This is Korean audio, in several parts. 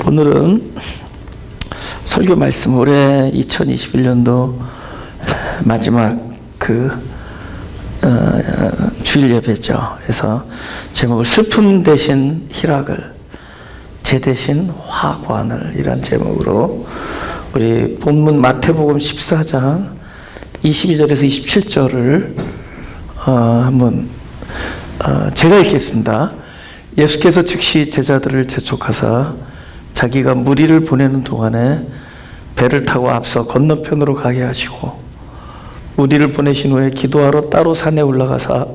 오늘은 설교 말씀 올해 2021년도 마지막 주일 예배죠. 그래서 제목을 슬픔 대신 희락을, 재 대신 화관을, 이란 제목으로 우리 본문 마태복음 14장 22절에서 27절을 한번 제가 읽겠습니다. 예수께서 즉시 제자들을 재촉하사 자기가 무리를 보내는 동안에 배를 타고 앞서 건너편으로 가게 하시고, 무리를 보내신 후에 기도하러 따로 산에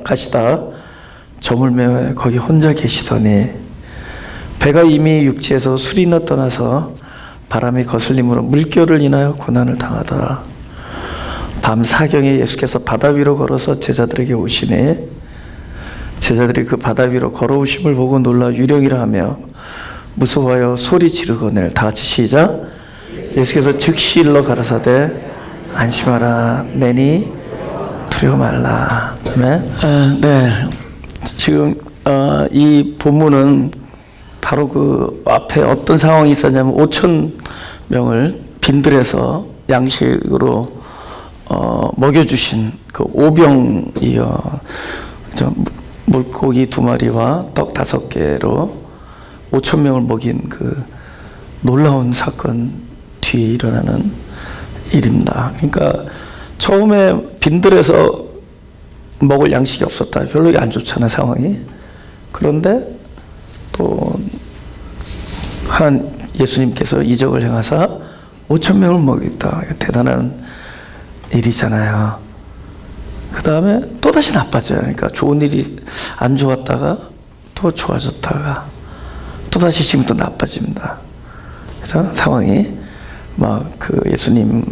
가시다 저물매 거기 혼자 계시더니, 배가 이미 육지에서 수리나 떠나서 바람이 거슬림으로 물결을 인하여 고난을 당하더라. 밤 사경에 예수께서 바다 위로 걸어서 제자들에게 오시니, 제자들이 그 바다 위로 걸어오심을 보고 놀라 유령이라 하며 무서워하여 소리 지르거늘. 다 같이 시작. 예수께서 즉시 일러 가라사대 안심하라, 내니 두려워 말라. 아멘. 네, 지금 이 본문은 바로 그 앞에 어떤 상황이 있었냐면 5천 명을 빈들에서 양식으로 먹여주신 그 오병이요, 물고기 2마리와 떡 5개로 5천 명을 먹인 그 놀라운 사건 뒤에 일어나는 일입니다. 그러니까 처음에 빈들에서 먹을 양식이 없었다. 별로 안 좋잖아요, 상황이. 그런데 또 예수님께서 이적을 행하사 5천 명을 먹였다. 대단한 일이잖아요. 그 다음에 또다시 나빠져요. 그러니까 좋은 일이 안 좋았다가 또 좋아졌다가 또다시 지금 또 나빠집니다. 그래서 상황이 예수님이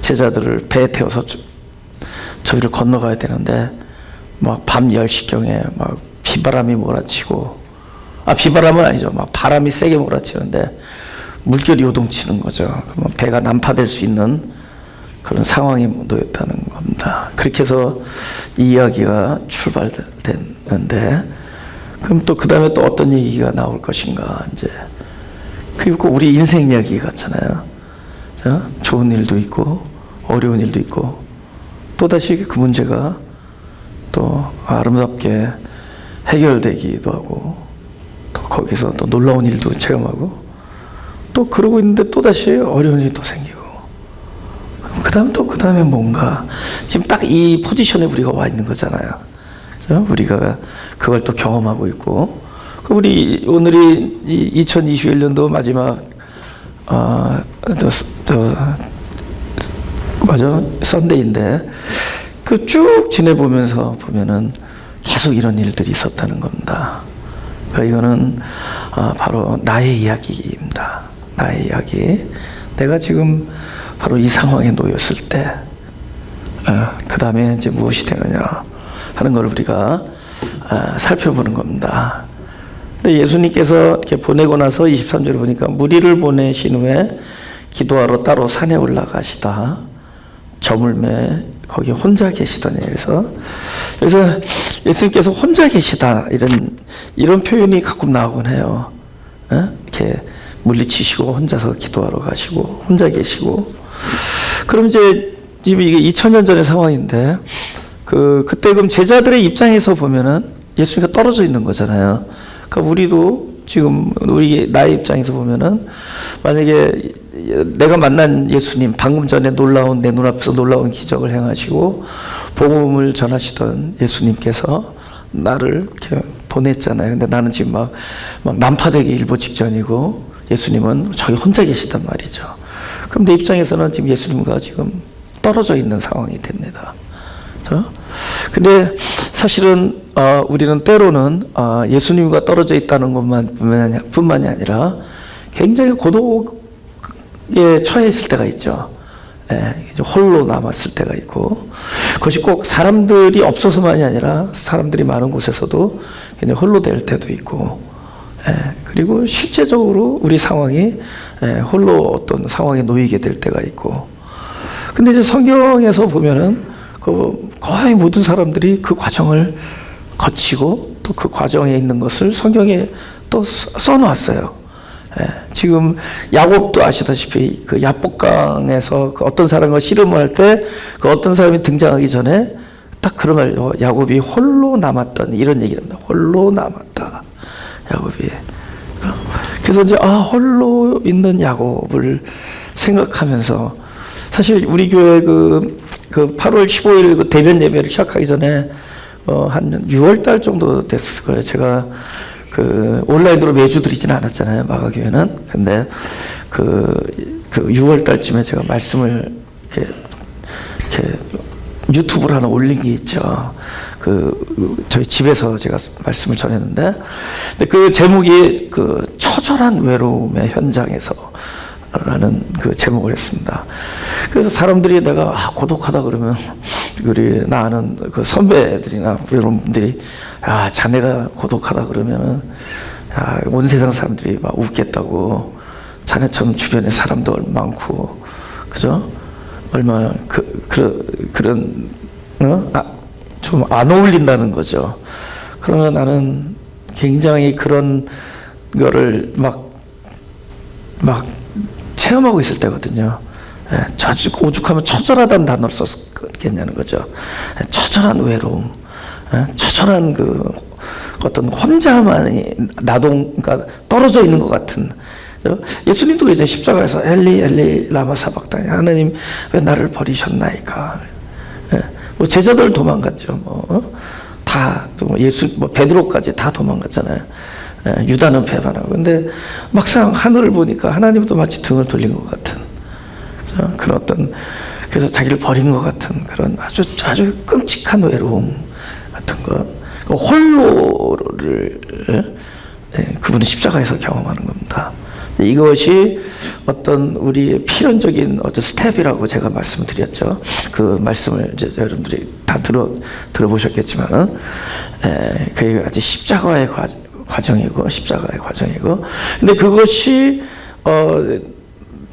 제자들을 배에 태워서 저기를 건너가야 되는데 밤 10시경에 비바람이 몰아치고, 비바람은 아니죠. 바람이 세게 몰아치는데 물결이 요동치는 거죠. 그러면 배가 난파될 수 있는 그런 상황에 놓였다는 겁니다. 그렇게 해서 이 이야기가 출발됐는데, 그럼 또 그 다음에 또 어떤 얘기가 나올 것인가, 이제. 그리고 우리 인생 이야기 같잖아요. 좋은 일도 있고, 어려운 일도 있고, 또다시 그 문제가 또 아름답게 해결되기도 하고, 또 거기서 또 놀라운 일도 체험하고, 또 그러고 있는데 또다시 어려운 일이 또 생기고, 그 다음에 뭔가, 지금 딱 이 포지션에 우리가 와 있는 거잖아요. 그렇죠? 우리가 그걸 또 경험하고 있고, 오늘이 2021년도 마지막, 썬데이인데, 쭉 지내보면서 보면은 계속 이런 일들이 있었다는 겁니다. 그러니까 이거는, 바로 나의 이야기입니다. 나의 이야기. 내가 지금 바로 이 상황에 놓였을 때, 그 다음에 이제 무엇이 되느냐 하는 걸 우리가 살펴보는 겁니다. 근데 예수님께서 이렇게 보내고 나서 23절에 보니까 무리를 보내신 후에 기도하러 따로 산에 올라가시다 저물매 거기 혼자 계시더니, 그래서 예수님께서 혼자 계시다 이런 표현이 가끔 나오곤 해요. 이렇게 물리치시고 혼자서 기도하러 가시고 혼자 계시고. 그럼 이제 지금 이게 2000년 전의 상황인데, 그때 그럼 제자들의 입장에서 보면은 예수님과 떨어져 있는 거잖아요. 그러니까 우리도 지금 나의 입장에서 보면은, 만약에 내가 만난 예수님, 방금 전에 내 눈앞에서 놀라운 기적을 행하시고 복음을 전하시던 예수님께서 나를 이렇게 보냈잖아요. 근데 나는 지금 막 난파되기 일보 직전이고, 예수님은 저기 혼자 계시단 말이죠. 그럼 내 입장에서는 지금 예수님과 지금 떨어져 있는 상황이 됩니다. 근데 사실은 우리는 때로는 예수님과 떨어져 있다는 것뿐만이 아니라 굉장히 고독에 처해 있을 때가 있죠. 홀로 남았을 때가 있고, 그것이 꼭 사람들이 없어서만이 아니라 사람들이 많은 곳에서도 그냥 홀로 될 때도 있고, 그리고 실제적으로 우리 상황이 홀로 어떤 상황에 놓이게 될 때가 있고. 근데 이제 성경에서 보면은 거의 모든 사람들이 그 과정을 거치고 또 그 과정에 있는 것을 성경에 또 써놓았어요. 지금 야곱도 아시다시피 그 야복강에서 그 어떤 사람과 씨름을 할 때 그 어떤 사람이 등장하기 전에 딱 그런 말, 야곱이 홀로 남았던 이런 얘기를 합니다. 홀로 남았다, 야곱이. 그래서 이제 홀로 있는 야곱을 생각하면서 사실 우리 교회 그 8월 15일 그 대변 예배를 시작하기 전에 한 6월 달 정도 됐을 거예요. 제가 그 온라인으로 매주 드리지는 않았잖아요, 마가교회는. 근데 그 6월 달쯤에 제가 말씀을 이렇게 유튜브로 하나 올린 게 있죠. 저희 집에서 제가 말씀을 전했는데, 근데 그 제목이 그 처절한 외로움의 현장에서 라는 그 제목을 했습니다. 그래서 사람들이 내가 고독하다 그러면 우리 나 아는 그 선배들이나 이런 분들이 자네가 고독하다 그러면은 온 세상 사람들이 막 웃겠다고, 자네처럼 주변에 사람도 많고, 그죠? 얼마나 그런 좀 안 어울린다는 거죠. 그러면 나는 굉장히 그런 거를 막 체험하고 있을 때거든요. 오죽하면 처절하다는 단어를 썼겠냐는 거죠. 처절한 외로움, 처절한 그 어떤 혼자만이 그러니까 떨어져 있는 것 같은. 예수님도 이제 십자가에서 엘리 엘리 라마 사박다니, 하나님 왜 나를 버리셨나이까. 뭐 제자들 도망갔죠. 다 베드로까지 다 도망갔잖아요. 유다는 배반하고. 근데 막상 하늘을 보니까 하나님도 마치 등을 돌린 것 같은 그런 그래서 자기를 버린 것 같은 그런 아주 끔찍한 외로움 같은 것, 홀로를 그분은 십자가에서 경험하는 겁니다. 이것이 어떤 우리의 필연적인 어떤 스텝이라고 제가 말씀을 드렸죠. 그 말씀을 이제 여러분들이 다 들어보셨겠지만은, 그게 아주 십자가의 과정이고, 근데 그것이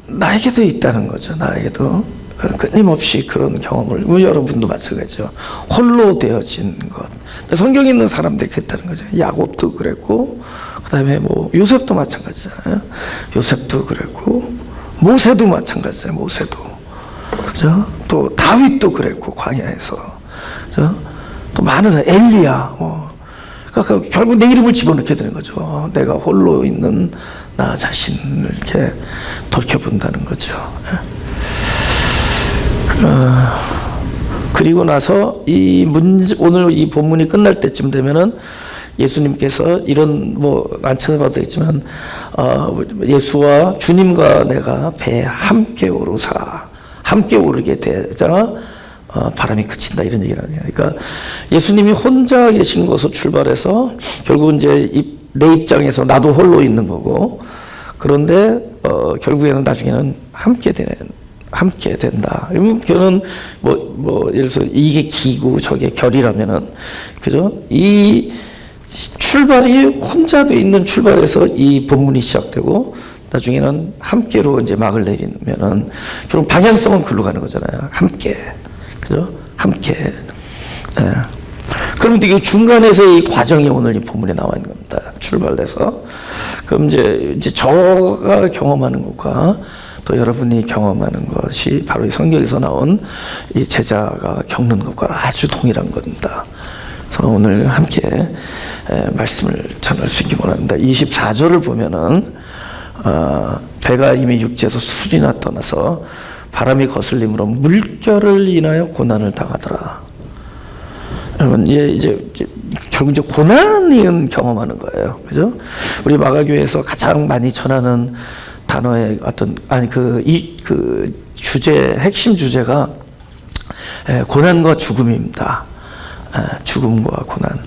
나에게도 있다는 거죠. 나에게도 끊임없이 그런 경험을, 우리 여러분도 마찬가지죠. 홀로 되어진 것. 성경에 있는 사람들이 그랬다는 거죠. 야곱도 그랬고, 그 다음에 뭐 요셉도 마찬가지잖아요. 요셉도 그랬고, 모세도 마찬가지잖아요. 모세도. 그죠? 또 다윗도 그랬고, 광야에서. 그죠? 또 많은 사람, 엘리야, 그러니까 결국 내 이름을 집어넣게 되는 거죠. 내가 홀로 있는 나 자신을 이렇게 돌이켜본다는 거죠. 그리고 나서 오늘 이 본문이 끝날 때쯤 되면은 예수님께서 이런 안 찾아봐도 되겠지만, 예수와 주님과 내가 배에 함께 오르게 되자 바람이 그친다, 이런 얘기를 하네요. 그러니까 예수님이 혼자 계신 것으로 출발해서 결국은 이제 내 입장에서 나도 홀로 있는 거고, 그런데 결국에는 나중에는 함께 된다. 그러면 예를 들어서 이게 기고 저게 결이라면은, 그죠? 이 출발이 혼자 돼 있는 출발에서 이 본문이 시작되고, 나중에는 함께로 이제 막을 내리면은 결국 방향성은 글로 가는 거잖아요. 함께. 그죠? 함께. 그럼 이 중간에서 이 과정이 오늘 이 본문에 나와 있는 겁니다. 출발해서. 그럼 이제 저가 경험하는 것과 또 여러분이 경험하는 것이 바로 이 성경에서 나온 이 제자가 겪는 것과 아주 동일한 겁니다. 그래서 오늘 함께 말씀을 전할 수 있기 원합니다. 24절을 보면은 배가 이미 육지에서 술이나 떠나서 바람이 거슬림으로 물결을 인하여 고난을 당하더라. 여러분, 이제 결국 이제 고난을 경험하는 거예요. 그죠? 우리 마가교회에서 가장 많이 전하는 단어의 핵심 주제가 고난과 죽음입니다. 죽음과 고난.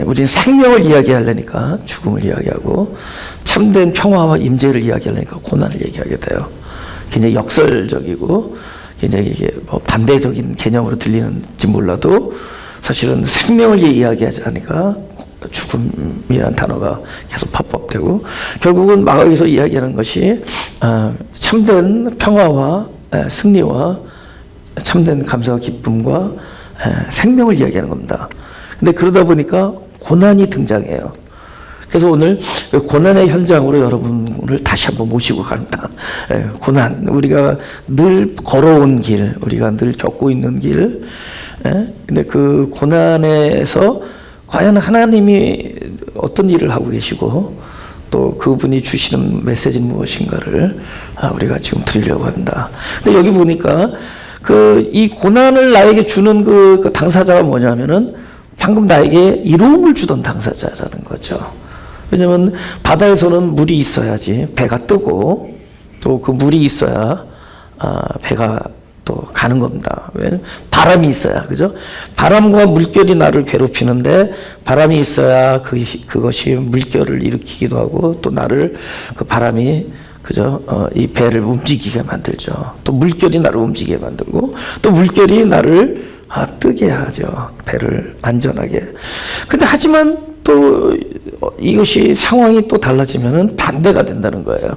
우리는 생명을 이야기하려니까 죽음을 이야기하고, 참된 평화와 임재를 이야기하려니까 고난을 얘기하게 돼요. 굉장히 역설적이고 굉장히 이게 반대적인 개념으로 들리는지 몰라도 사실은 생명을 이야기하지 않으니까 죽음이라는 단어가 계속 팝업되고, 결국은 마가에서 이야기하는 것이 참된 평화와 승리와 참된 감사와 기쁨과 생명을 이야기하는 겁니다. 근데 그러다 보니까 고난이 등장해요. 그래서 오늘 고난의 현장으로 여러분을 다시 한번 모시고 갑니다. 고난, 우리가 늘 걸어온 길, 우리가 늘 겪고 있는 길. 근데 그 고난에서 과연 하나님이 어떤 일을 하고 계시고 또 그분이 주시는 메시지는 무엇인가를 우리가 지금 들으려고 한다. 근데 여기 보니까 이 고난을 나에게 주는 그 당사자가 뭐냐면은 방금 나에게 이로움을 주던 당사자라는 거죠. 왜냐면 바다에서는 물이 있어야지 배가 뜨고 또 그 물이 있어야 배가 또 가는 겁니다. 왜냐면 바람이 있어야, 그죠? 바람과 물결이 나를 괴롭히는데 바람이 있어야 그것이 물결을 일으키기도 하고 또 나를 그 바람이, 그죠? 이 배를 움직이게 만들죠. 또 물결이 나를 움직이게 만들고 또 물결이 나를 뜨게 하죠. 배를 안전하게. 근데 하지만 또 이것이 상황이 또 달라지면은 반대가 된다는 거예요.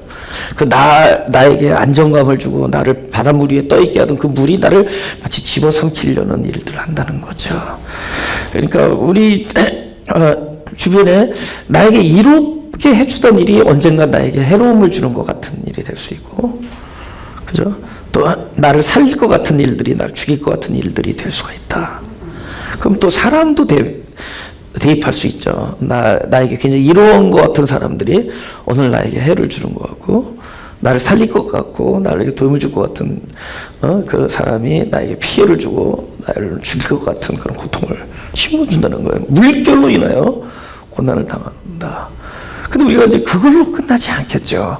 나에게 안정감을 주고 나를 바닷물 위에 떠 있게 하던 그 물이 나를 마치 집어삼키려는 일들을 한다는 거죠. 그러니까 우리 주변에 나에게 이롭게 해주던 일이 언젠가 나에게 해로움을 주는 것 같은 일이 될 수 있고, 그죠? 또 나를 살릴 것 같은 일들이 나를 죽일 것 같은 일들이 될 수가 있다. 그럼 또 사람도 대입할 수 있죠. 나에게 굉장히 이로운 것 같은 사람들이 오늘 나에게 해를 주는 것 같고, 나를 살릴 것 같고, 나에게 도움을 줄 것 같은 그 사람이 나에게 피해를 주고 나를 죽일 것 같은 그런 고통을 심어준다는 거예요. 물결로 인하여 고난을 당한다. 근데 우리가 이제 그걸로 끝나지 않겠죠.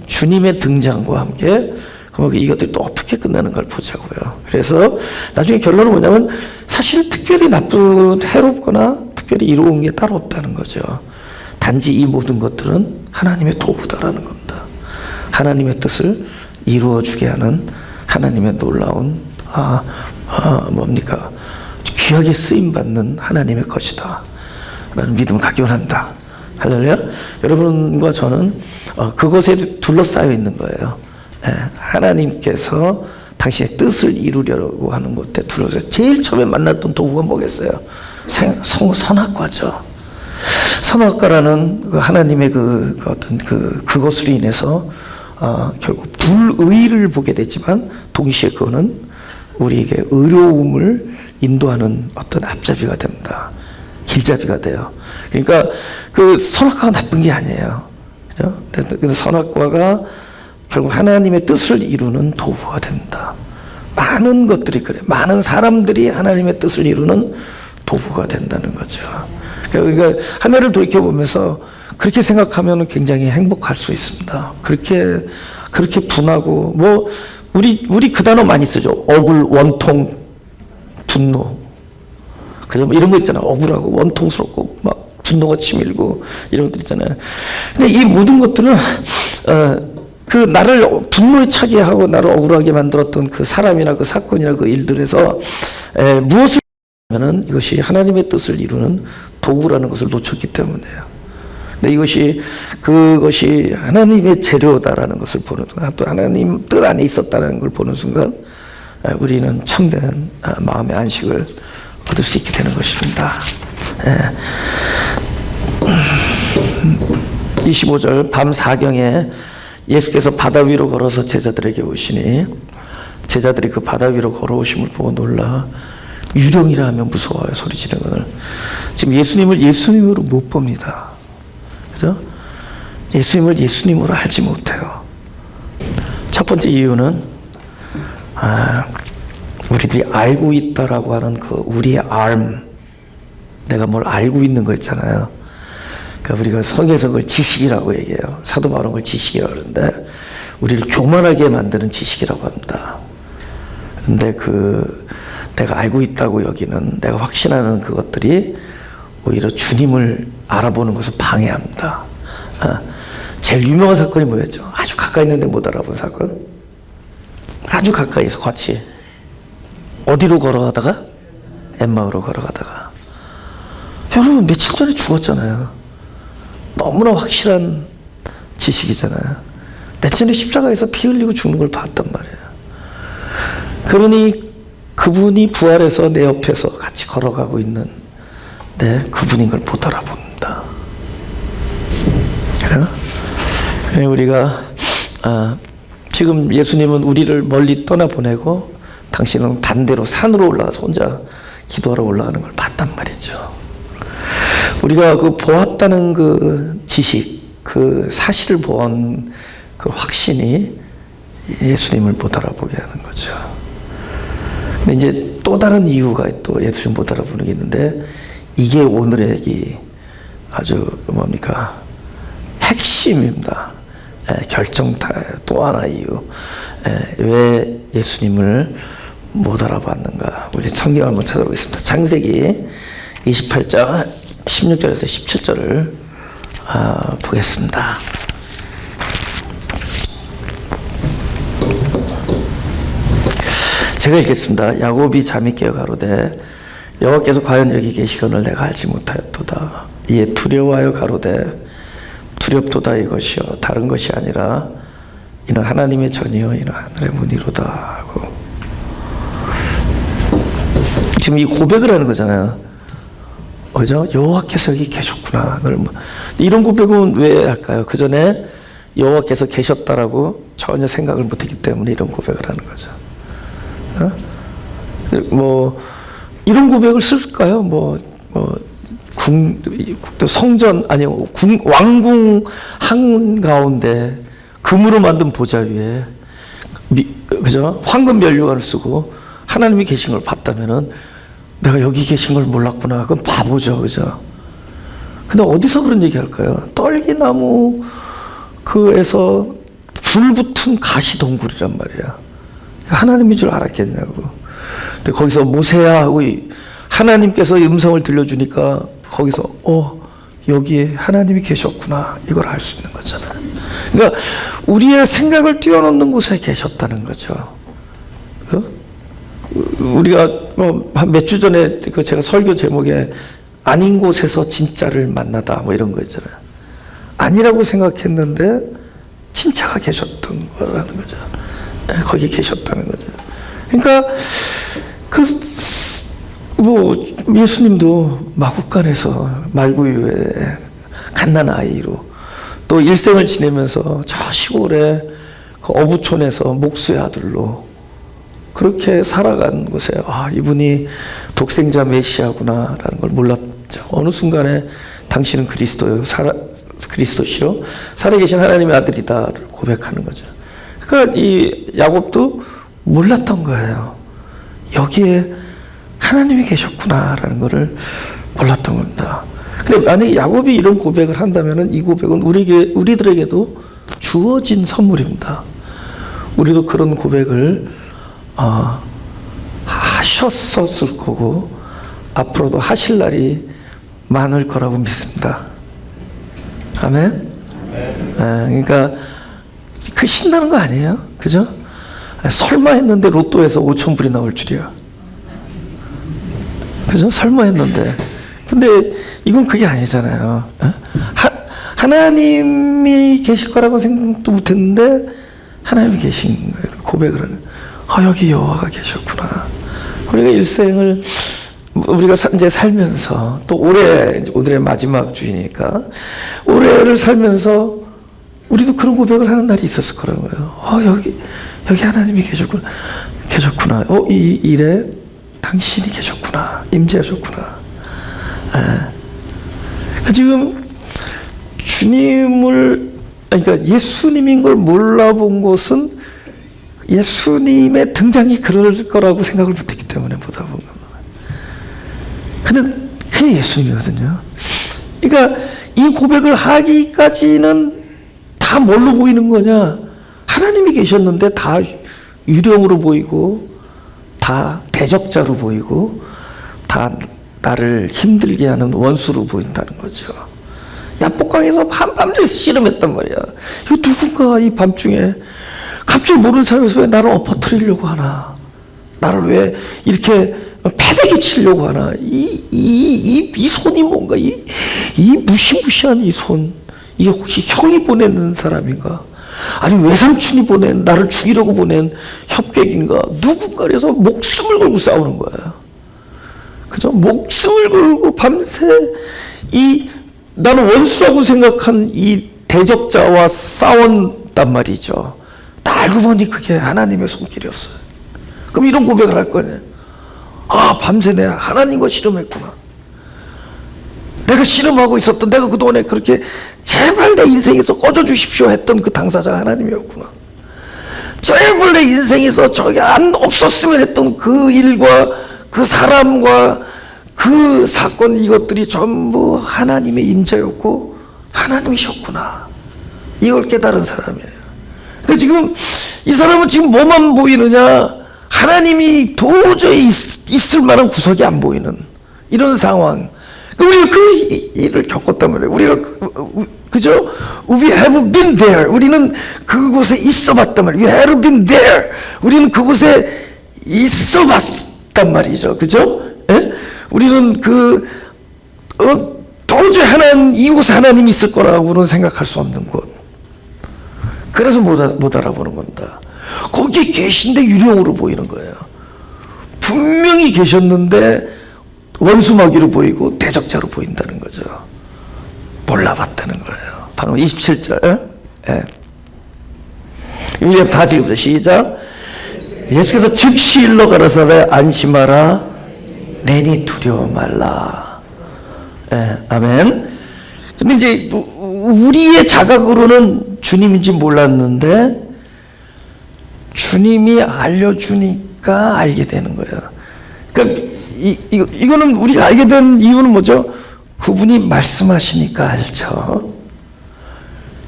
주님의 등장과 함께 그럼 이것들이 또 어떻게 끝나는 걸 보자고요. 그래서 나중에 결론은 뭐냐면 사실 특별히 해롭거나 특별히 이로운 게 따로 없다는 거죠. 단지 이 모든 것들은 하나님의 도구다라는 겁니다. 하나님의 뜻을 이루어주게 하는 하나님의 놀라운 뭡니까? 귀하게 쓰임받는 하나님의 것이다 라는 믿음을 갖기 원합니다. 할렐루야. 여러분과 저는 그것에 둘러싸여 있는 거예요. 하나님께서 당신의 뜻을 이루려고 하는 것에 둘러서 제일 처음에 만났던 도구가 뭐겠어요? 선악과죠. 선악과라는 그 하나님의 어떤 그것으로 인해서 결국 불의를 보게 되지만 동시에 그거는 우리에게 의로움을 인도하는 어떤 앞잡이가 됩니다. 길잡이가 돼요. 그러니까 그 선악과가 나쁜 게 아니에요. 그죠? 근데 선악과가 결국 하나님의 뜻을 이루는 도구가 된다. 많은 것들이 그래. 많은 사람들이 하나님의 뜻을 이루는 도구가 된다는 거죠. 그러니까 한 해를 돌이켜보면서 그렇게 생각하면 굉장히 행복할 수 있습니다. 그렇게 분하고, 우리 그 단어 많이 쓰죠. 억울, 원통, 분노. 그죠? 이런 거 있잖아요. 억울하고, 원통스럽고, 막 분노가 치밀고, 이런 것들 있잖아요. 근데 이 모든 것들은, 나를 분노에 차게 하고 나를 억울하게 만들었던 그 사람이나 그 사건이나 그 일들에서 무엇을 하면은 이것이 하나님의 뜻을 이루는 도구라는 것을 놓쳤기 때문에요. 근데 그것이 하나님의 재료다라는 것을 보는 순간, 또 하나님 뜻 안에 있었다는 걸 보는 순간, 우리는 참된 마음의 안식을 얻을 수 있게 되는 것입니다. 25절 밤 4경에 예수께서 바다 위로 걸어서 제자들에게 오시니 제자들이 그 바다 위로 걸어오심을 보고 놀라 유령이라 하면 무서워요. 소리 지르는 것을. 지금 예수님을 예수님으로 못 봅니다. 그죠? 예수님을 예수님으로 알지 못해요. 첫 번째 이유는 우리들이 알고 있다라고 하는 그 우리의 내가 뭘 알고 있는 거 있잖아요. 그러니까 우리가 성경에서 그걸 지식이라고 얘기해요. 사도 바울은 그걸 지식이라고 하는데 우리를 교만하게 만드는 지식이라고 합니다. 근데 내가 알고 있다고 여기는, 내가 확신하는 그것들이 오히려 주님을 알아보는 것을 방해합니다. 제일 유명한 사건이 뭐였죠? 아주 가까이 있는데 못 알아본 사건. 아주 가까이서 같이 어디로 걸어가다가? 엠마오로 걸어가다가. 여러분 며칠 전에 죽었잖아요. 너무나 확실한 지식이잖아요. 며칠 십자가에서 피 흘리고 죽는 걸 봤단 말이에요. 그러니 그분이 부활해서 내 옆에서 같이 걸어가고 있는 그분인 걸 못 알아본다. 우리가 지금 예수님은 우리를 멀리 떠나보내고 당신은 반대로 산으로 올라가서 혼자 기도하러 올라가는 걸 봤단 말이죠. 우리가 그 보았다는 그 지식, 그 사실을 본 그 확신이 예수님을 못 알아보게 하는 거죠. 근데 이제 또 다른 이유가 또 예수님 못 알아보는 게 있는데, 이게 오늘의 이 아주 뭡니까? 핵심입니다. 결정타예요. 또 하나 이유. 왜 예수님을 못 알아봤는가? 우리 성경 한번 찾아보겠습니다. 창세기 28장 16절에서 17절을 보겠습니다. 제가 읽겠습니다. 야곱이 잠이 깨어 가로되 여호와께서 과연 여기 계시거늘 내가 알지 못하였도다. 이에 두려워하여 가로되 두렵도다 이것이요 다른 것이 아니라 이는 하나님의 전이요 이는 하늘의 문이로다 하고, 지금 이 고백을 하는 거잖아요. 그죠? 여호와께서 여기 계셨구나. 이런 고백은 왜 할까요? 그 전에 여호와께서 계셨다라고 전혀 생각을 못했기 때문에 이런 고백을 하는 거죠. 뭐 이런 고백을 쓸까요? 성전 아니 왕궁 한 가운데 금으로 만든 보좌 위에 그죠? 황금 면류관을 쓰고 하나님이 계신 걸 봤다면은 내가 여기 계신 걸 몰랐구나. 그건 바보죠, 그죠? 근데 어디서 그런 얘기 할까요? 떨기나무 그에서 불 붙은 가시 동굴이란 말이야. 하나님인 줄 알았겠냐고. 근데 거기서 모세야 하고 하나님께서 음성을 들려주니까 거기서 여기에 하나님이 계셨구나, 이걸 알 수 있는 거잖아요. 그러니까 우리의 생각을 뛰어넘는 곳에 계셨다는 거죠. 우리가 한 몇 주 전에 그 제가 설교 제목에 아닌 곳에서 진짜를 만나다 뭐 이런 거 있잖아요. 아니라고 생각했는데 진짜가 계셨던 거라는 거죠. 거기 계셨다는 거죠. 그러니까 예수님도 마국간에서 말구유에 갓난 아이로 또 일생을 지내면서 저 시골에 그 어부촌에서 목수의 아들로 그렇게 살아간 곳에 이분이 독생자 메시아구나라는 걸 몰랐죠. 어느 순간에 당신은 그리스도시요 살아계신 하나님의 아들이다를 고백하는 거죠. 그러니까 이 야곱도 몰랐던 거예요. 여기에 하나님이 계셨구나라는 것을 몰랐던 겁니다. 근데 만약에 야곱이 이런 고백을 한다면은 이 고백은 우리들에게도 주어진 선물입니다. 우리도 그런 고백을 하셨었을 거고 앞으로도 하실 날이 많을 거라고 믿습니다. 아멘. 그러니까 그 신나는 거 아니에요? 그죠? 설마 했는데 로또에서 5,000불이 나올 줄이야. 그죠? 설마 했는데. 근데 이건 그게 아니잖아요. 하나님이 계실 거라고 생각도 못 했는데 하나님이 계신 거예요. 고백을 하는. 여기 여호와가 계셨구나. 우리가 일생을 우리가 이제 살면서 또 오늘의 마지막 주이니까 올해를 살면서 우리도 그런 고백을 하는 날이 있었을 거라고요. 여기 하나님이 계셨구나. 이 일에 당신이 계셨구나. 임재하셨구나. 지금 그러니까 예수님인 걸 몰라본 것은 예수님의 등장이 그럴 거라고 생각을 못했기 때문에 보다 보면. 근데 그게 예수님이거든요. 그러니까 이 고백을 하기까지는 다 뭘로 보이는 거냐? 하나님이 계셨는데 다 유령으로 보이고 다 대적자로 보이고 다 나를 힘들게 하는 원수로 보인다는 거죠. 야복강에서 밤새 씨름했단 말이야. 이거 누군가 이 밤중에 갑자기 모르는 사람에서 왜 나를 엎어뜨리려고 하나? 나를 왜 이렇게 패대기 치려고 하나? 이 손이 뭔가? 이 무시무시한 이 손. 이게 혹시 형이 보내는 사람인가? 아니 외삼촌이 보낸, 나를 죽이려고 보낸 협객인가? 누군가 그래서 목숨을 걸고 싸우는 거야. 그죠? 목숨을 걸고 밤새 나는 원수라고 생각한 이 대적자와 싸웠단 말이죠. 알고 보니 그게 하나님의 손길이었어요. 그럼 이런 고백을 할 거냐? 아, 밤새 내가 하나님과 씨름했구나. 내가 씨름하고 있었던, 내가 그동안에 그렇게 제발 내 인생에서 꺼져 주십시오 했던 그 당사자가 하나님이었구나. 제발 내 인생에서 저게 안 없었으면 했던 그 일과 그 사람과 그 사건, 이것들이 전부 하나님의 임재였고 하나님이셨구나. 이걸 깨달은 사람이에요. 그러니까 지금 이 사람은 지금 뭐만 보이느냐? 하나님이 도저히 있을 만한 구석이 안 보이는 이런 상황. 우리가 그 일을 겪었단 말이에요. 우리가 그죠? We have been there. 우리는 그곳에 있어봤단 말이에요. We have been there. 우리는 그곳에 있어봤단 말이죠. 그죠? 예? 우리는 도저히 이곳에 하나님이 있을 거라고는 생각할 수 없는 곳. 그래서 못 알아보는 겁니다. 거기 계신데 유령으로 보이는 거예요. 분명히 계셨는데 원수마귀로 보이고 대적자로 보인다는 거죠. 몰라봤다는 거예요. 방금 27절. 예. 우리 다 읽어보죠. 시작. 예수께서 즉시 일러 가라사대 안심하라. 내니 두려워 말라. 예. 아멘. 근데 이제 우리의 자각으로는 주님인지 몰랐는데 주님이 알려주니까 알게 되는 거예요. 그러니까 이거는 우리가 알게 된 이유는 뭐죠? 그분이 말씀하시니까 알죠.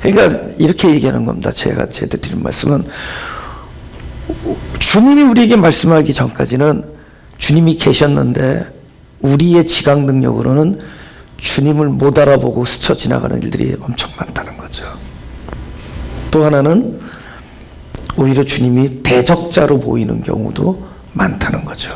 그러니까 이렇게 얘기하는 겁니다. 제가 드리는 말씀은 주님이 우리에게 말씀하기 전까지는 주님이 계셨는데 우리의 지각 능력으로는 주님을 못 알아보고 스쳐 지나가는 일들이 엄청 많다는 거죠. 또 하나는 오히려 주님이 대적자로 보이는 경우도 많다는 거죠.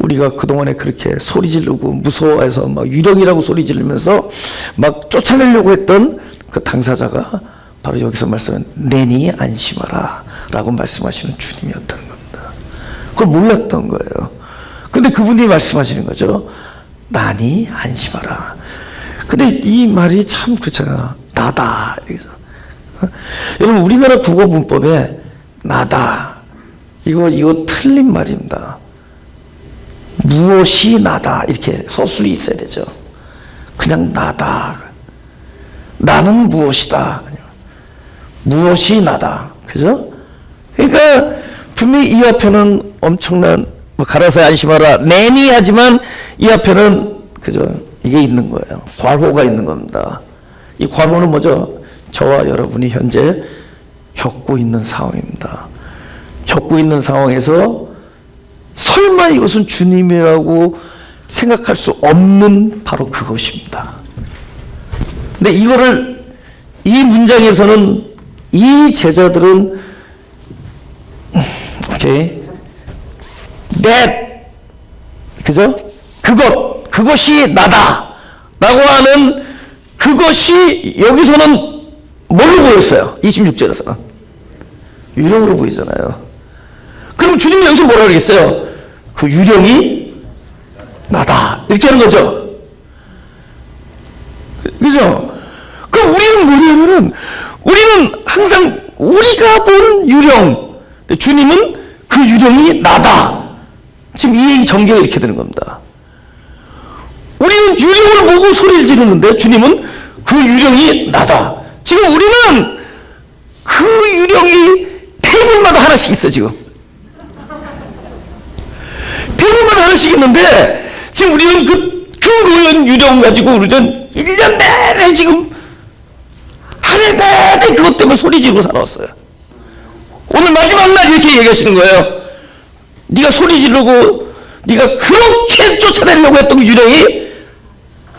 우리가 그동안에 그렇게 소리 지르고 무서워해서 막 유령이라고 소리 지르면서 막 쫓아내려고 했던 그 당사자가 바로 여기서 말씀하는 내니 안심하라 라고 말씀하시는 주님이었다는 겁니다. 그걸 몰랐던 거예요. 근데 그분이 말씀하시는 거죠. 나니 안심하라. 근데 이 말이 참 그렇잖아. 나다. 여러분 우리나라 국어 문법에 나다 이거 틀린 말입니다. 무엇이 나다 이렇게 서술이 있어야 되죠. 그냥 나다. 나는 무엇이다. 무엇이 나다. 그죠? 그러니까 분명히 이 앞에는 엄청난 가라사대 안심하라 내니 하지만 이 앞에는 그죠? 이게 있는 거예요. 괄호가 있는 겁니다. 이 괄호는 뭐죠? 저와 여러분이 현재 겪고 있는 상황입니다. 겪고 있는 상황에서 설마 이것은 주님이라고 생각할 수 없는 바로 그것입니다. 근데 이거를 이 문장에서는 이 제자들은 오케이 that 그죠? 그것이 나다 라고 하는 그것이 여기서는 뭘로 보였어요? 26절에서는 유령으로 보이잖아요. 그럼 주님이 여기서 뭐라 그러겠어요? 그 유령이 나다 이렇게 하는 거죠. 그죠? 그럼 우리는 뭐냐면은 우리는 항상 우리가 본 유령, 주님은 그 유령이 나다. 지금 이 얘기 전개가 이렇게 되는 겁니다. 우리는 유령을 보고 소리를 지르는데 주님은 그 유령이 나다. 지금 우리는 그 유령이 테이블마다 하나씩 있어. 지금 테이블마다 하나씩 있는데 지금 우리는 그 노연 유령 가지고 우리는 1년 내내 지금 한 해 내내 그것 때문에 소리 지르고 살아왔어요. 오늘 마지막 날 이렇게 얘기하시는 거예요. 네가 소리 지르고 네가 그렇게 쫓아내려고 했던 그 유령이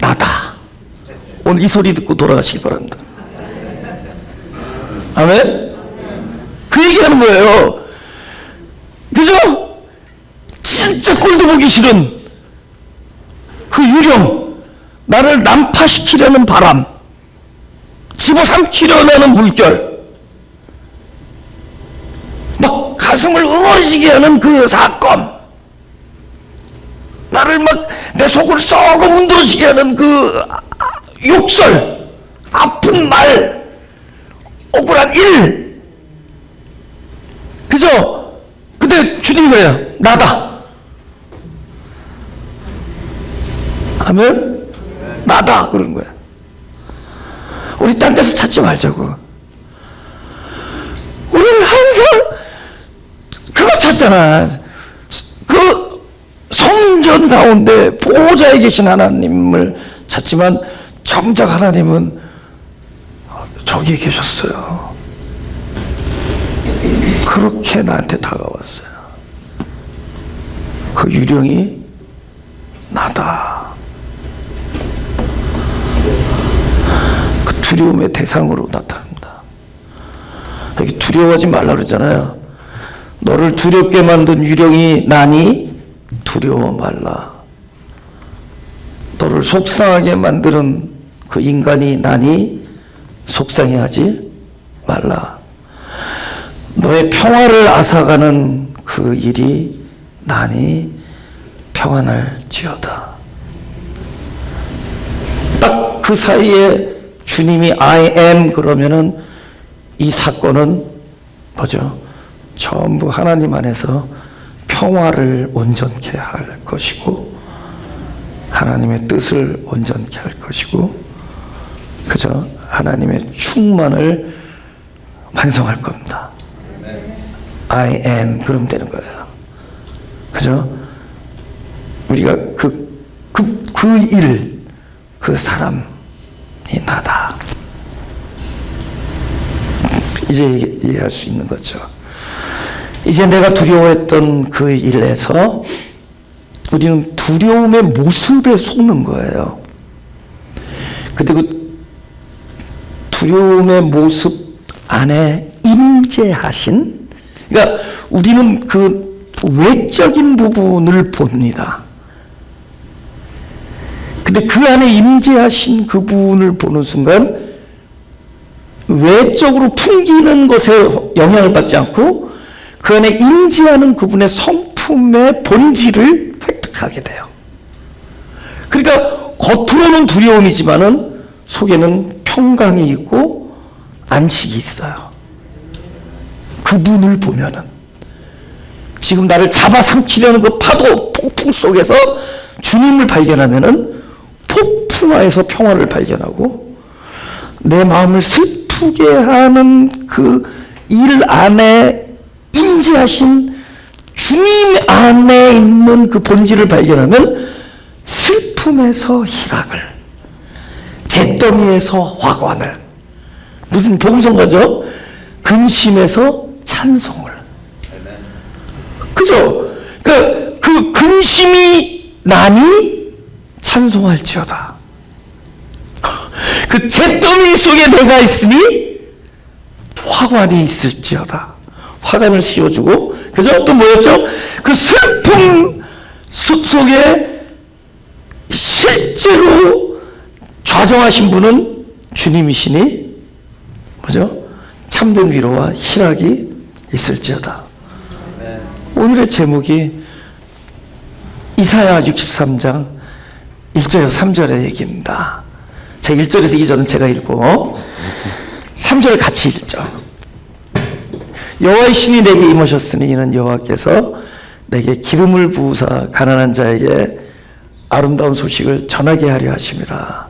나다. 오늘 이 소리 듣고 돌아가시기 바랍니다. 아멘? 그 얘기하는 거예요. 그죠? 진짜 꼴도 보기 싫은 그 유령, 나를 난파시키려는 바람, 집어삼키려는 하는 물결, 막 가슴을 응어리지게 하는 그 사건, 나를 막 내 속을 썩어 문드러지게 하는 그 욕설, 아픈 말, 억울한 일. 그죠? 근데 주님이 그래요. 나다. 하면 나다 그러는 거야. 우리 딴 데서 찾지 말자고. 우리는 항상 그거 찾잖아. 그 성전 가운데 보호자에 계신 하나님을 찾지만 정작 하나님은 저기 계셨어요. 그렇게 나한테 다가왔어요. 그 유령이 나다. 그 두려움의 대상으로 나타납니다. 여기 두려워하지 말라 그러잖아요. 너를 두렵게 만든 유령이 나니 두려워 말라. 너를 속상하게 만드는 그 인간이 나니 속상해하지 말라. 너의 평화를 앗아가는 그 일이 나니 평안할지어다. 딱 그 사이에 주님이 I am 그러면은 이 사건은 뭐죠? 전부 하나님 안에서 평화를 온전케 할 것이고 하나님의 뜻을 온전케 할 것이고 그죠? 하나님의 충만을 완성할 겁니다. I am 그러면 되는 거예요. 그죠? 우리가 그 일, 그 사람이 나다. 이제 이해할 수 있는 거죠. 이제 내가 두려워했던 그 일에서 우리는 두려움의 모습에 속는 거예요. 근데 그 두려움의 모습 안에 임재하신, 그러니까 우리는 그 외적인 부분을 봅니다. 근데 그 안에 임재하신 그분을 보는 순간 외적으로 풍기는 것에 영향을 받지 않고 그 안에 임재하는 그분의 성품의 본질을 획득하게 돼요. 그러니까 겉으로는 두려움이지만은 속에는 평강이 있고 안식이 있어요. 그분을 보면은 지금 나를 잡아삼키려는 그 파도 폭풍 속에서 주님을 발견하면은 폭풍하에서 평화를 발견하고 내 마음을 슬프게 하는 그 일 안에 임재하신 주님 안에 있는 그 본질을 발견하면 슬픔에서 희락을, 잿더미에서 화관을, 무슨 복음성가죠? 근심에서 찬송을. 그죠? 그러니까 그 근심이 나니 찬송할지어다. 그 잿더미 속에 내가 있으니 화관이 있을지어다. 화관을 씌워주고, 그죠? 또 뭐였죠? 그 슬픔 속에 실제로 좌정하신 분은 주님이시니, 뭐죠? 참된 위로와 희락이 있을지어다. 오늘의 제목이 이사야 63장 1절에서 3절의 얘기입니다. 제 1절에서 2절은 제가 읽고 3절을 같이 읽죠. 여호와의 신이 내게 임하셨으니 이는 여호와께서 내게 기름을 부으사 가난한 자에게 아름다운 소식을 전하게 하려 하심이라.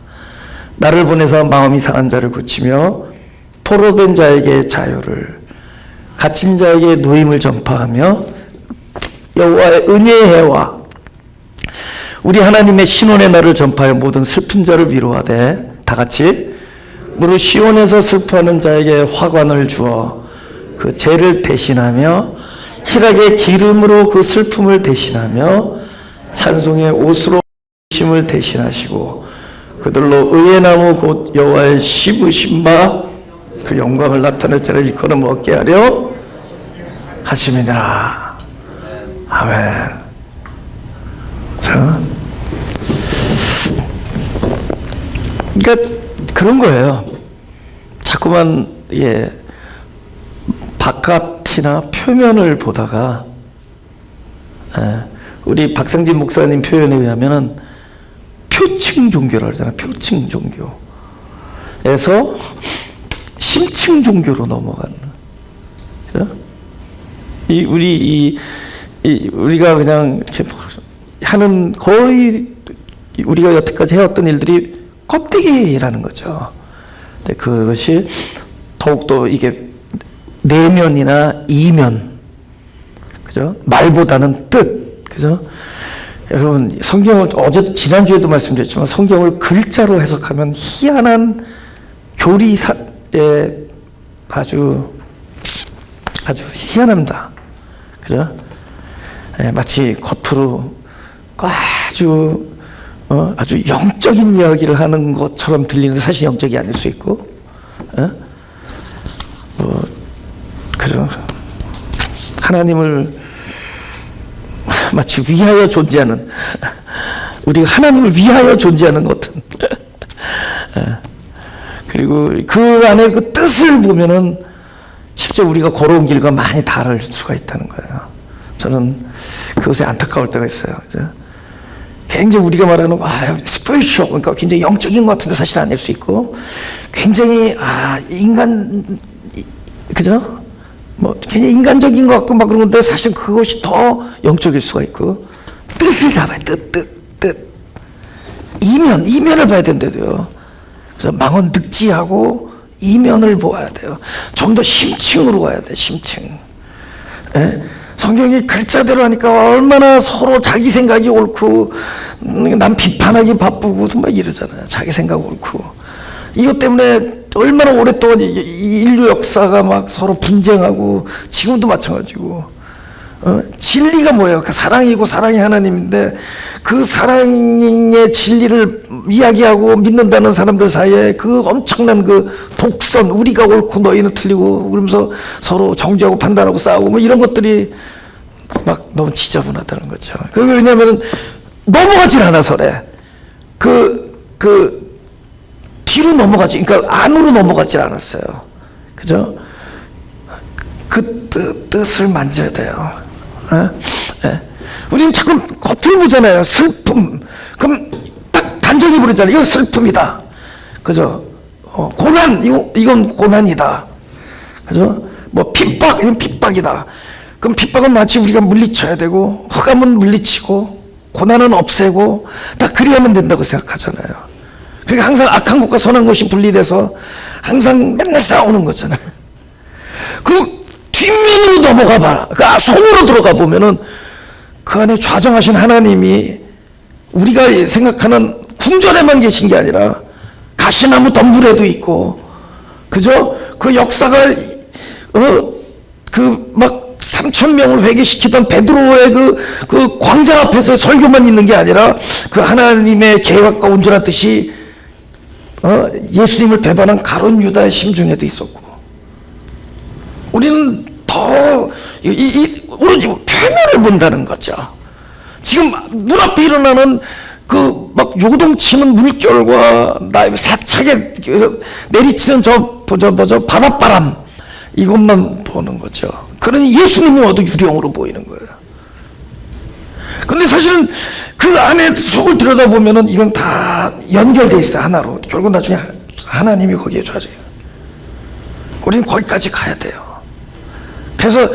나를 보내서 마음이 상한 자를 고치며 포로된 자에게 자유를, 갇힌 자에게 노임을 전파하며 여호와의 은혜의 해와 우리 하나님의 신원의 날을 전파하여 모든 슬픈 자를 위로하되, 다 같이 무릇 시온에서 슬퍼하는 자에게 화관을 주어 그 죄를 대신하며 희락의 기름으로 그 슬픔을 대신하며 찬송의 옷으로 심을 대신하시고 그들로 의의 나무 곧 여호와의 씹으신 바 그 영광을 나타낼 자를 일컬음 얻게 하려 하심이니라. 아멘. 자, 그러니까 그런 거예요. 자꾸만 바깥이나 표면을 보다가 우리 박상진 목사님 표현에 의하면은 표층 종교라고 하잖아요. 표층 종교에서 심층 종교로 넘어가는. 그죠? 우리가 그냥 이렇게 하는 거의 우리가 여태까지 해왔던 일들이 껍데기라는 거죠. 근데 그것이 더욱더 이게 내면이나 이면, 그죠? 말보다는 뜻, 그죠? 여러분, 성경을 지난주에도 말씀드렸지만 성경을 글자로 해석하면 희한한 교리사에 아주 희한합니다. 그죠? 마치 겉으로 아주 영적인 이야기를 하는 것처럼 들리는데 사실 영적이 아닐 수 있고, 그죠? 하나님을 마치 위하여 존재하는, 우리가 하나님을 위하여 존재하는 것 같은. 그리고 그 안에 그 뜻을 보면은 실제 우리가 걸어온 길과 많이 다를 수가 있다는 거예요. 저는 그것에 안타까울 때가 있어요. 그죠? 굉장히 우리가 말하는 스피리추얼, 그러니까 굉장히 영적인 것 같은데 사실 아닐 수 있고, 굉장히 인간, 그죠? 뭐 굉장히 인간적인 것 같고 막 그런 건데 사실 그것이 더 영적일 수가 있고, 뜻을 잡아야 뜻 이면을 봐야 된대요. 그래서 망언 늑지하고 이면을 보아야 돼요. 좀 더 심층으로 가야 돼. 심층. 성경이 글자대로 하니까 얼마나 서로 자기 생각이 옳고 남 비판하기 바쁘고 막 이러잖아요. 자기 생각 옳고. 이것 때문에 얼마나 오랫동안 인류 역사가 막 서로 분쟁하고, 지금도 마찬가지고. 진리가 뭐예요? 그 사랑이고 사랑이 하나님인데 그 사랑의 진리를 이야기하고 믿는다는 사람들 사이에 그 엄청난 그 독선, 우리가 옳고 너희는 틀리고 그러면서 서로 정죄하고 판단하고 싸우고 뭐 이런 것들이 막 너무 지저분하다는 거죠. 그게 왜냐하면 넘어가질 않아서래. 뒤로 넘어가지, 그러니까 안으로 넘어가질 않았어요. 그죠? 그 뜻을 만져야 돼요. 우리는 자꾸 겉을 보잖아요. 슬픔. 그럼 딱 단정히 부르잖아요. 이건 슬픔이다. 그죠? 고난, 이건 고난이다. 그죠? 뭐 핍박, 이건 핍박이다. 그럼 핍박은 마치 우리가 물리쳐야 되고, 흑암은 물리치고, 고난은 없애고, 다 그리하면 된다고 생각하잖아요. 그러니까 항상 악한 것과 선한 것이 분리돼서 항상 맨날 싸우는 거잖아요. 그럼 뒷면으로 넘어가 봐라. 그 속으로 들어가 보면은 그 안에 좌정하신 하나님이 우리가 생각하는 궁전에만 계신 게 아니라 가시나무 덤불에도 있고, 그죠? 그 역사가 그 막 3,000명을 회개시키던 베드로의 그 광장 앞에서 설교만 있는 게 아니라 그 하나님의 계획과 온전한 뜻이 예수님을 배반한 가룟 유다의 심중에도 있었고. 우리는 더 오로지 표면을 본다는 거죠. 지금 눈앞에 일어나는 그 막 요동치는 물결과 나의 사차게 내리치는 저 바닷바람, 이것만 보는 거죠. 그러니 예수님이 와도 유령으로 보이는 거예요. 근데 사실은 그 안에 속을 들여다보면은 이건 다 연결돼 있어요. 하나로. 결국 나중에 하나님이 거기에 좌져요. 우리는 거기까지 가야 돼요. 그래서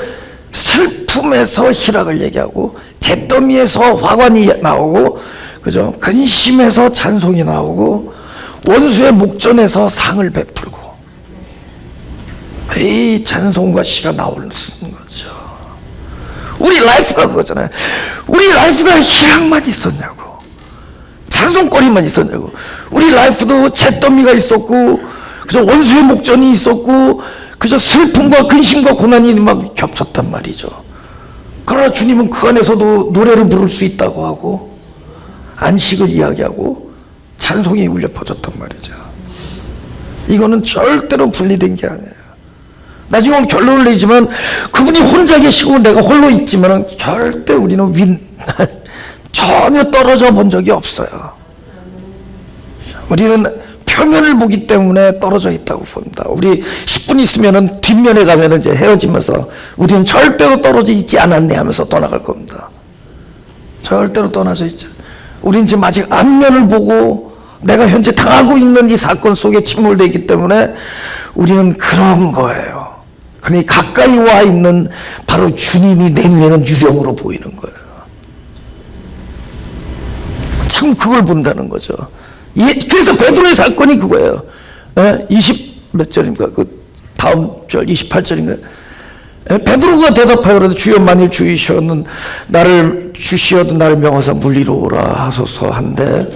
슬픔에서 희락을 얘기하고, 잿더미에서 화관이 나오고, 그죠? 근심에서 찬송이 나오고, 원수의 목전에서 상을 베풀고, 이 찬송과 시가 나오는 거죠. 우리 라이프가 그거잖아요. 우리 라이프가 희락만 있었냐고, 찬송거리만 있었냐고. 우리 라이프도 잿더미가 있었고, 그죠? 원수의 목전이 있었고, 그저 슬픔과 근심과 고난이 막 겹쳤단 말이죠. 그러나 주님은 그 안에서도 노래를 부를 수 있다고 하고, 안식을 이야기하고, 찬송이 울려 퍼졌단 말이죠. 이거는 절대로 분리된 게 아니에요. 나중에 결론을 내지만 그분이 혼자 계시고 내가 홀로 있지만 절대 우리는 전혀 떨어져 본 적이 없어요. 우리는 표면을 보기 때문에 떨어져 있다고 봅니다. 우리 10분 있으면은 뒷면에 가면은 이제 헤어지면서 우리는 절대로 떨어져 있지 않았네 하면서 떠나갈 겁니다. 절대로 떠나져 있죠. 우리는 지금 아직 앞면을 보고 내가 현재 당하고 있는 이 사건 속에 침몰되어 있기 때문에 우리는 그런 거예요. 그러니 가까이 와 있는 바로 주님이 내 눈에는 유령으로 보이는 거예요. 참 그걸 본다는 거죠. 그래서 베드로의 사건이 그거예요. 20 몇 절입니까? 그 다음 절 28절인가요? 베드로가 대답하여 주여 만일 주시어든 나를 명하사 물 위로 오라 하소서 한데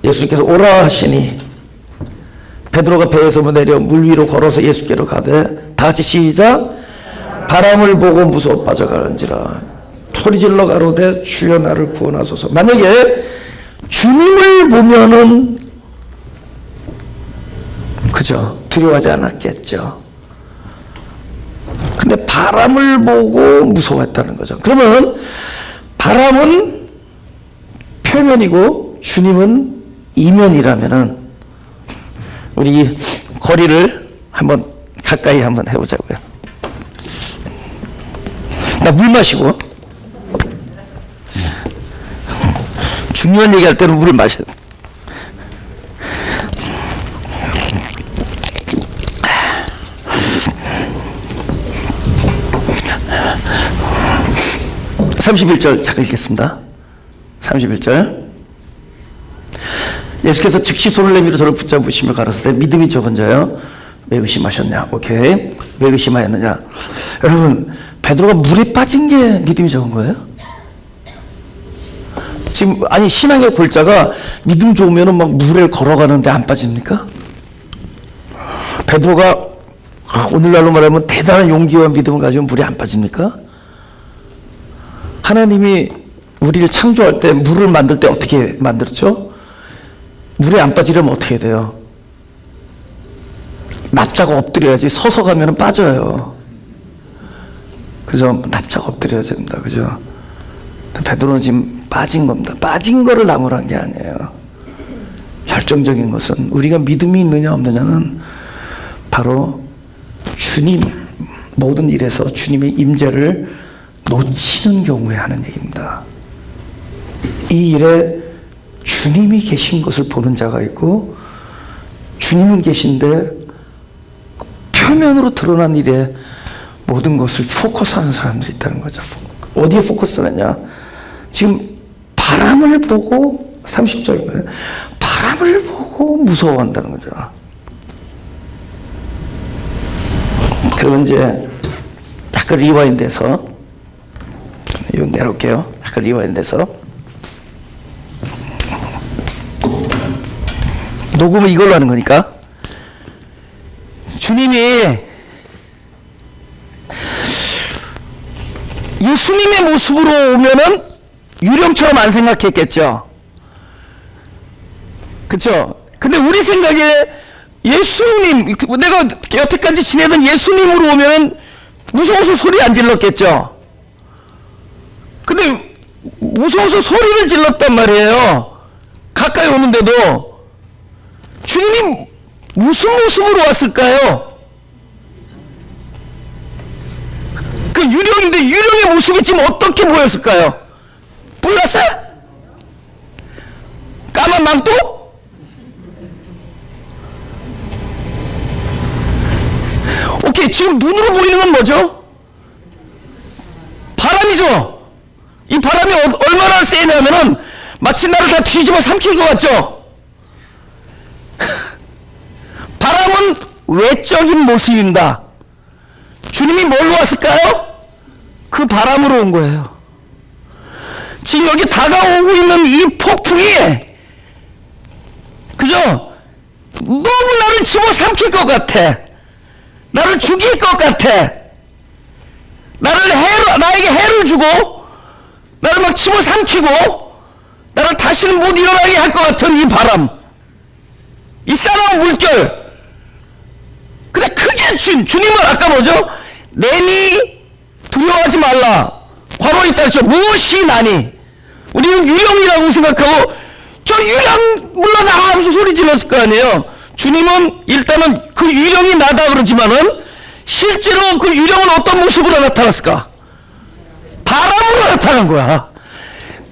예수님께서 오라 하시니 베드로가 배에서 내려 물 위로 걸어서 예수께로 가되 다 같이 시작. 바람을 보고 무서워 빠져가는지라 소리질러 가로되 주여 나를 구원하소서. 만약에 주님을 보면은 그죠? 두려워하지 않았겠죠. 근데 바람을 보고 무서워했다는 거죠. 그러면 바람은 표면이고 주님은 이면이라면은 우리 거리를 한번 가까이 한번 해보자고요. 나 물 마시고 중요한 얘기할 때는 물을 마셔야 돼. (31절) 잠깐 읽겠습니다. 31절 예수께서 즉시 손을 내밀어 저를 붙잡으시며 가라사대 믿음이 적은 자여 왜 의심하셨냐. 오케이. 왜 의심하였느냐. 여러분 베드로가 물에 빠진 게 믿음이 적은 거예요? 지금 아니 신앙의 골자가 믿음 좋으면은 막 물에 걸어가는데 안 빠집니까? 베드로가 오늘날로 말하면 대단한 용기와 믿음을 가지면 물에 안 빠집니까? 하나님이 우리를 창조할 때 물을 만들 때 어떻게 만들었죠? 물에 안 빠지려면 어떻게 돼요? 납작 엎드려야지. 서서 가면 빠져요. 그죠? 납작 엎드려야 됩니다. 그죠? 베드로는 지금 빠진 겁니다. 빠진 거를 나무란 게 아니에요. 결정적인 것은 우리가 믿음이 있느냐 없느냐는 바로 주님 모든 일에서 주님의 임재를 놓치는 경우에 하는 얘기입니다. 이 일에 주님이 계신 것을 보는 자가 있고 주님은 계신데 표면으로 드러난 일에 모든 것을 포커스하는 사람들이 있다는 거죠. 어디에 포커스하느냐? 지금 바람을 보고 30절이거든요. 바람을 보고 무서워한다는 거죠. 그러면 이제 약간 리와인드해서 이거 내려올게요. 약간 리와인드해서 녹음은 이걸로 하는 거니까 주님이 예수님의 모습으로 오면은 유령처럼 안 생각했겠죠. 그쵸? 근데 우리 생각에 예수님, 내가 여태까지 지내던 예수님으로 오면은 무서워서 소리 안 질렀겠죠. 근데 무서워서 소리를 질렀단 말이에요. 가까이 오는데도. 주님이 무슨 모습으로 왔을까요? 그 유령인데 유령의 모습이 지금 어떻게 보였을까요? 불났어요? 까만 망토? 오케이, 지금 눈으로 보이는 건 뭐죠? 바람이죠? 이 바람이 얼마나 세냐면은 마치 나를 다 뒤집어 삼킬 것 같죠? 바람은 외적인 모습입니다. 주님이 뭘로 왔을까요? 그 바람으로 온 거예요. 지금 여기 다가오고 있는 이 폭풍이, 그죠? 너무 나를 집어삼킬 것 같아. 나를 죽일 것 같아. 나에게 해를 주고, 나를 막 집어삼키고, 나를 다시는 못 일어나게 할 것 같은 이 바람. 이 싸나운 물결. 근데 크게 주님은 아까 뭐죠? 내니 두려워하지 말라. 괄호에 있다 했죠. 무엇이 나니? 우리는 유령이라고 생각하고 저 유령 물러나 하면서 소리 질렀을 거 아니에요. 주님은 일단은 그 유령이 나다 그러지만은 실제로 그 유령은 어떤 모습으로 나타났을까? 바람으로 나타난 거야.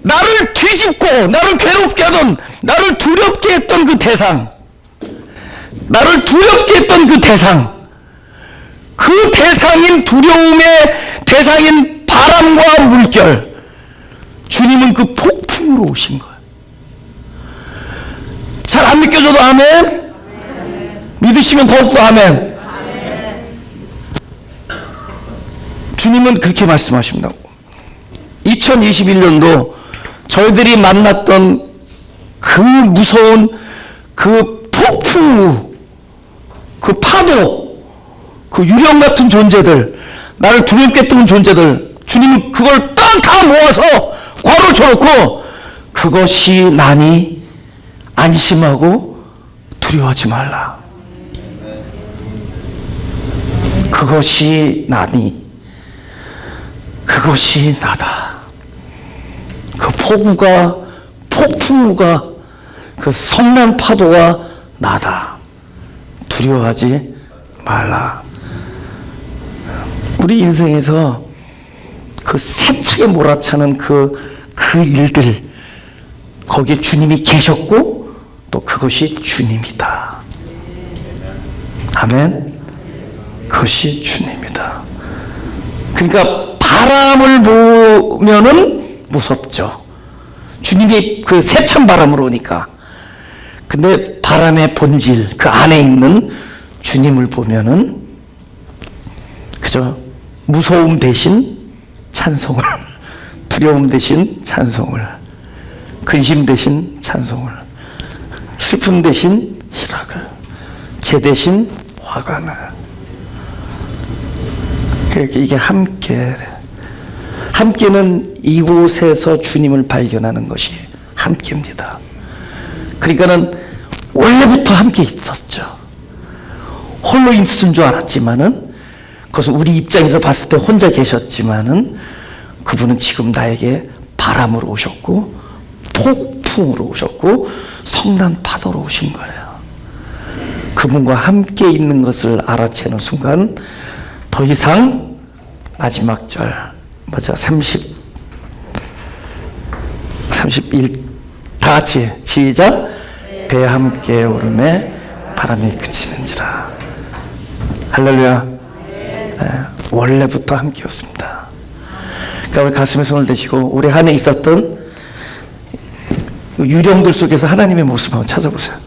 나를 뒤집고 나를 괴롭게 하던 나를 두렵게 했던 그 대상, 나를 두렵게 했던 그 대상, 그 대상인 두려움의 대상인 바람과 물결, 주님은 그 폭풍으로 오신 거예요. 잘 안 믿겨져도 아멘? 믿으시면 더욱더 아멘. 주님은 그렇게 말씀하십니다. 2021년도 저희들이 만났던 그 무서운 그 폭풍우, 그 파도, 그 유령 같은 존재들, 나를 두렵게 했던 존재들, 주님은 그걸 딱 다 모아서 괄호 쳐놓고 그것이 나니 안심하고 두려워하지 말라. 그것이 나니, 그것이 나다. 그 폭우가, 폭풍우가, 그 성난 파도가 나다. 두려워하지 말라. 우리 인생에서 그 세차게 몰아차는 그 일들, 거기에 주님이 계셨고 또 그것이 주님이다. 아멘. 그것이 주님이다. 그러니까 바람을 보면은 무섭죠. 주님이 그 세찬 바람으로 오니까. 근데 바람의 본질, 그 안에 있는 주님을 보면은 그저 무서움 대신 찬송을, 두려움 대신 찬송을, 근심 대신 찬송을, 슬픔 대신 희락을, 재 대신 화관을. 그렇게 이게 함께는 이곳에서 주님을 발견하는 것이 함께입니다. 그러니까는 원래부터 함께 있었죠. 홀로 있은 줄 알았지만은, 그것은 우리 입장에서 봤을 때 혼자 계셨지만은, 그분은 지금 나에게 바람으로 오셨고 폭풍으로 오셨고 성난 파도로 오신 거예요. 그분과 함께 있는 것을 알아채는 순간 더 이상 마지막 절, 맞아, 31, 다 같이 시작. 배 함께 오름에 바람이 그치는지라. 할렐루야. 네, 원래부터 함께였습니다. 그러니까 우리 가슴에 손을 대시고 올해 한 해 있었던 유령들 속에서 하나님의 모습 한번 찾아보세요.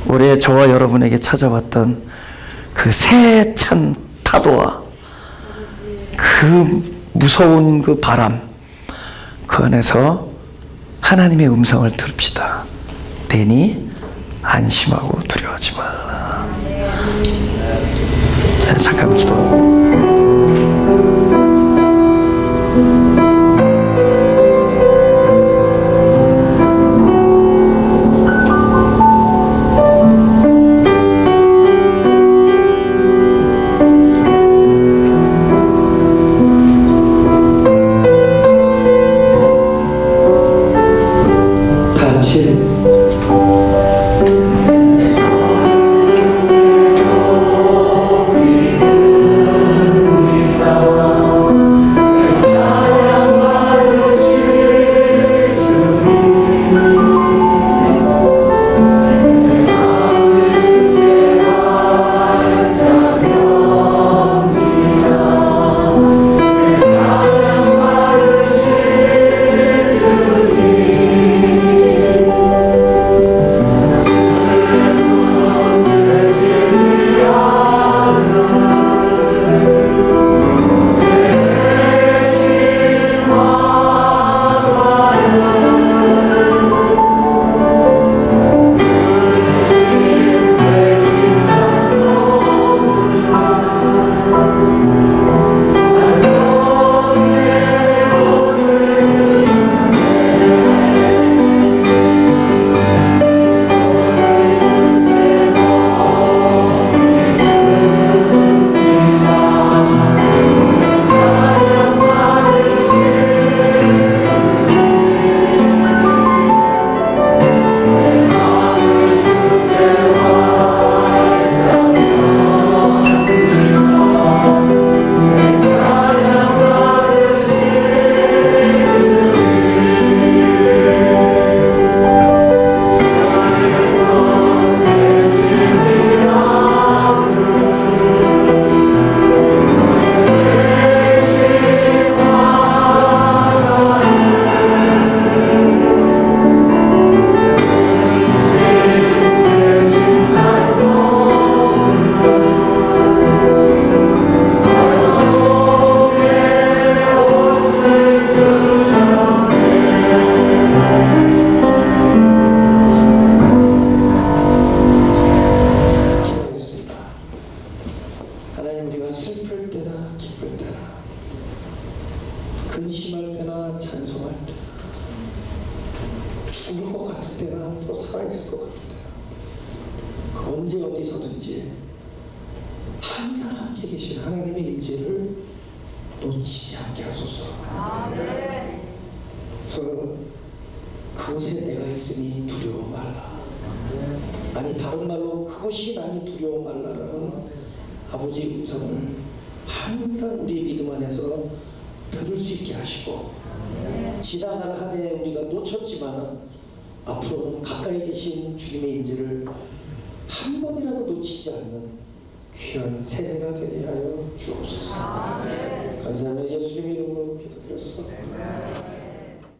올해 저와 여러분에게 찾아왔던 그 세찬 파도와 그 무서운 그 바람, 그 안에서 하나님의 음성을 들읍시다. 대니 안심하고 두려워하지 말라. 네, 잠깐 기도. 서로 살아있을 것 같은데 언제 어디서든지 항상 함께 계신 하나님의 임재를 놓치지 않게 하소서. 그래서 그곳에 내가 있으니 두려워 말라. 아니 다른 말로 그것이 나니 두려워 말라라는 아버지 음성을 항상 우리 믿음 안에서 들을 수 있게 하시고 지나간 한 해 우리가 놓쳤지만 앞으로는 가까이 계신 주님의 임재를 한 번이라도 놓치지 않는 귀한 세대가 되게 하여 주옵소서. 감사하며 예수님의 이름으로 기도드렸습니다.